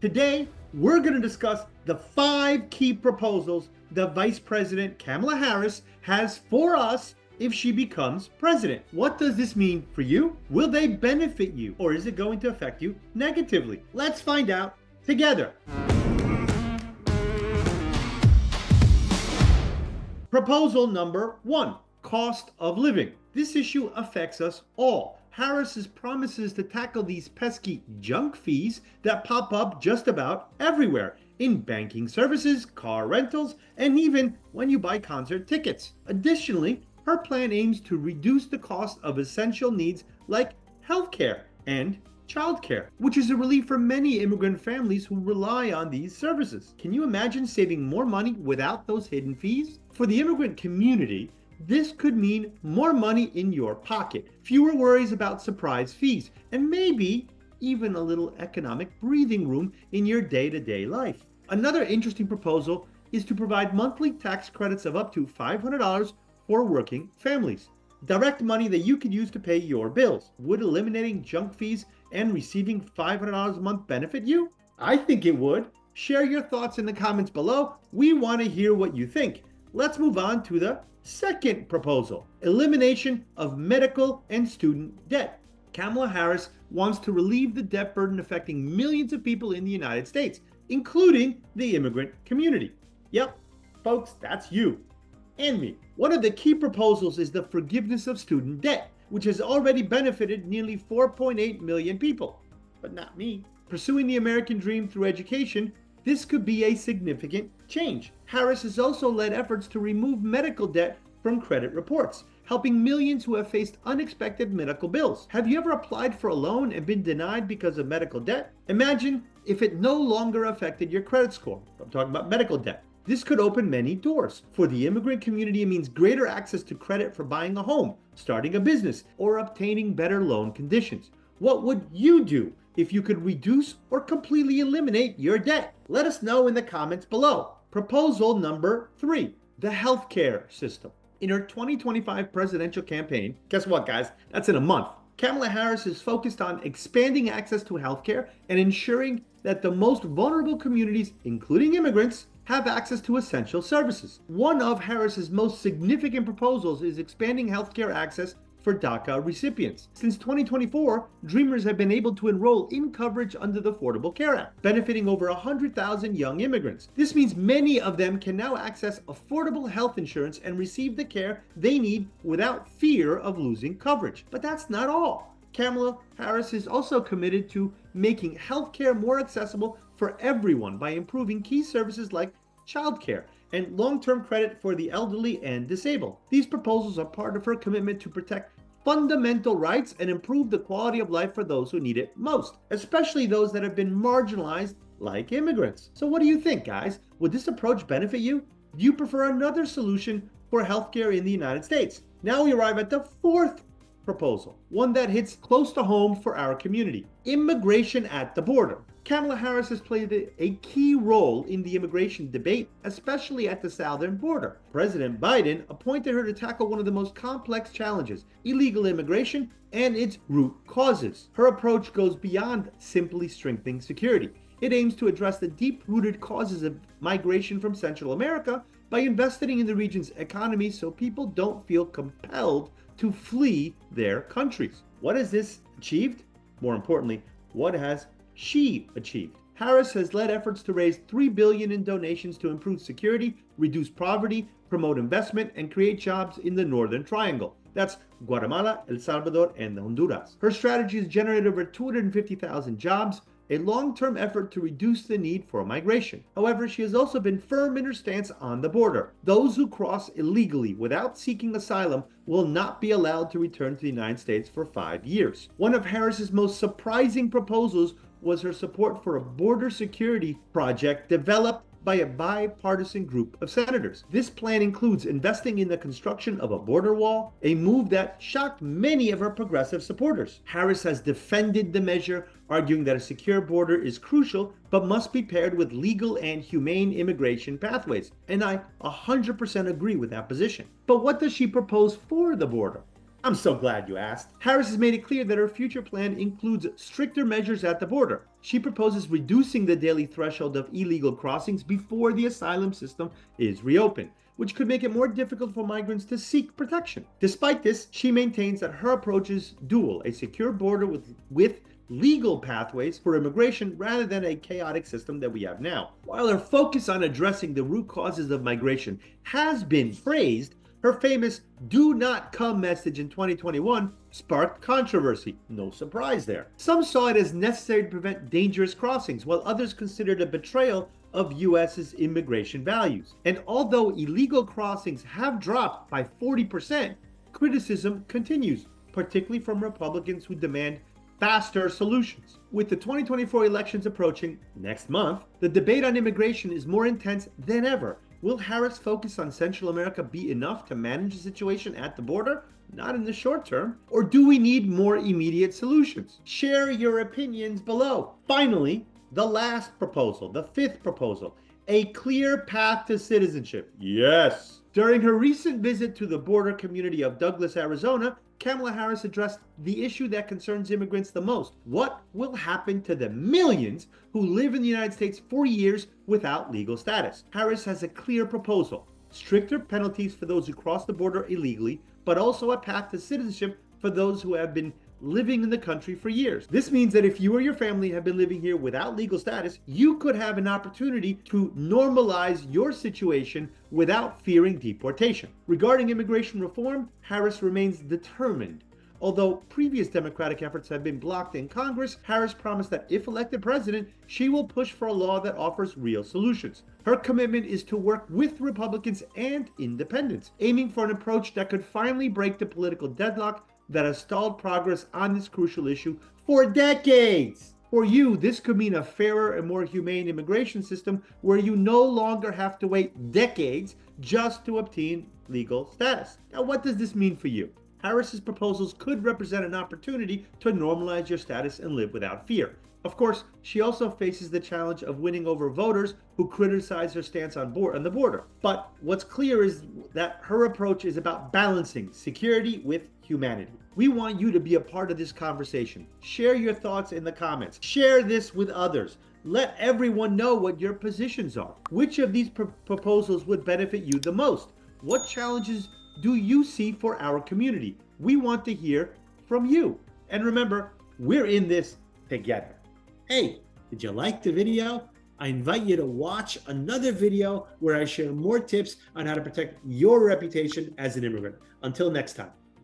Today, we're going to discuss the 5 key proposals the Vice President Kamala Harris has for us if she becomes president. What does this mean for you? Will they benefit you, or is it going to affect you negatively? Let's find out together. Proposal number 1, cost of living. This issue affects us all. Harris's promises to tackle these pesky junk fees that pop up just about everywhere in banking services, car rentals, and even when you buy concert tickets. Additionally, her plan aims to reduce the cost of essential needs like healthcare and childcare, which is a relief for many immigrant families who rely on these services. Can you imagine saving more money without those hidden fees? For the immigrant community, this could mean more money in your pocket, fewer worries about surprise fees, and maybe even a little economic breathing room in your day-to-day life. Another interesting proposal is to provide monthly tax credits of up to $500 for working families. Direct money that you could use to pay your bills. Would eliminating junk fees and receiving $500 a month benefit you? I think it would. Share your thoughts in the comments below. We want to hear what you think. Let's move on to the second proposal, elimination of medical and student debt. Kamala Harris wants to relieve the debt burden affecting millions of people in the United States, including the immigrant community. Yep, folks, that's you and me. One of the key proposals is the forgiveness of student debt, which has already benefited nearly 4.8 million people, but not me. Pursuing the American dream through education, this could be a significant change. Harris has also led efforts to remove medical debt from credit reports, helping millions who have faced unexpected medical bills. Have you ever applied for a loan and been denied because of medical debt? Imagine if it no longer affected your credit score. I'm talking about medical debt. This could open many doors. For the immigrant community, it means greater access to credit for buying a home, starting a business, or obtaining better loan conditions. What would you do if you could reduce or completely eliminate your debt? Let us know in the comments below. Proposal number 3, the healthcare system. In her 2025 presidential campaign, guess what, guys? That's in a month. Kamala Harris is focused on expanding access to healthcare and ensuring that the most vulnerable communities, including immigrants, have access to essential services. One of Harris's most significant proposals is expanding healthcare access for DACA recipients. Since 2024, Dreamers have been able to enroll in coverage under the Affordable Care Act, benefiting over 100,000 young immigrants. This means many of them can now access affordable health insurance and receive the care they need without fear of losing coverage. But that's not all. Kamala Harris is also committed to making healthcare more accessible for everyone by improving key services like childcare and long-term credit for the elderly and disabled. These proposals are part of her commitment to protect fundamental rights and improve the quality of life for those who need it most, especially those that have been marginalized like immigrants. So what do you think, guys? Would this approach benefit you? Do you prefer another solution for healthcare in the United States? Now we arrive at the fourth proposal, one that hits close to home for our community: immigration at the border. Kamala Harris has played a key role in the immigration debate, especially at the southern border. President Biden appointed her to tackle one of the most complex challenges, illegal immigration and its root causes. Her approach goes beyond simply strengthening security. It aims to address the deep-rooted causes of migration from Central America by investing in the region's economy so people don't feel compelled to flee their countries. What has this achieved? More importantly, what has she achieved? Harris has led efforts to raise $3 billion in donations to improve security, reduce poverty, promote investment, and create jobs in the Northern Triangle. That's Guatemala, El Salvador, and Honduras. Her strategy has generated over 250,000 jobs, a long-term effort to reduce the need for migration. However, she has also been firm in her stance on the border. Those who cross illegally without seeking asylum will not be allowed to return to the United States for 5 years. One of Harris's most surprising proposals was her support for a border security project developed by a bipartisan group of senators. This plan includes investing in the construction of a border wall, a move that shocked many of her progressive supporters. Harris has defended the measure, arguing that a secure border is crucial but must be paired with legal and humane immigration pathways. And I 100% agree with that position. But what does she propose for the border? I'm so glad you asked. Harris has made it clear that her future plan includes stricter measures at the border. She proposes reducing the daily threshold of illegal crossings before the asylum system is reopened, which could make it more difficult for migrants to seek protection. Despite this, she maintains that her approach is dual, a secure border with legal pathways for immigration rather than a chaotic system that we have now. While her focus on addressing the root causes of migration has been praised, her famous "do not come" message in 2021 sparked controversy. No surprise there. Some saw it as necessary to prevent dangerous crossings, while others considered a betrayal of US's immigration values. And although illegal crossings have dropped by 40%, criticism continues, particularly from Republicans who demand faster solutions. With the 2024 elections approaching next month, the debate on immigration is more intense than ever. Will Harris' focus on Central America be enough to manage the situation at the border? Not in the short term. Or do we need more immediate solutions? Share your opinions below. Finally, the last proposal, the fifth proposal, a clear path to citizenship. Yes. During her recent visit to the border community of Douglas, Arizona, Kamala Harris addressed the issue that concerns immigrants the most. What will happen to the millions who live in the United States for years without legal status? Harris has a clear proposal: stricter penalties for those who cross the border illegally, but also a path to citizenship for those who have been living in the country for years. This means that if you or your family have been living here without legal status, you could have an opportunity to normalize your situation without fearing deportation. Regarding immigration reform, Harris remains determined. Although previous Democratic efforts have been blocked in Congress, Harris promised that if elected president, she will push for a law that offers real solutions. Her commitment is to work with Republicans and independents, aiming for an approach that could finally break the political deadlock that has stalled progress on this crucial issue for decades. For you, this could mean a fairer and more humane immigration system where you no longer have to wait decades just to obtain legal status. Now, what does this mean for you? Harris's proposals could represent an opportunity to normalize your status and live without fear. Of course, she also faces the challenge of winning over voters who criticize her stance on the border. But what's clear is that her approach is about balancing security with humanity. We want you to be a part of this conversation. Share your thoughts in the comments. Share this with others. Let everyone know what your positions are. Which of these proposals would benefit you the most? What challenges do you see for our community? We want to hear from you. And remember, we're in this together. Hey, did you like the video? I invite you to watch another video where I share more tips on how to protect your reputation as an immigrant. Until next time.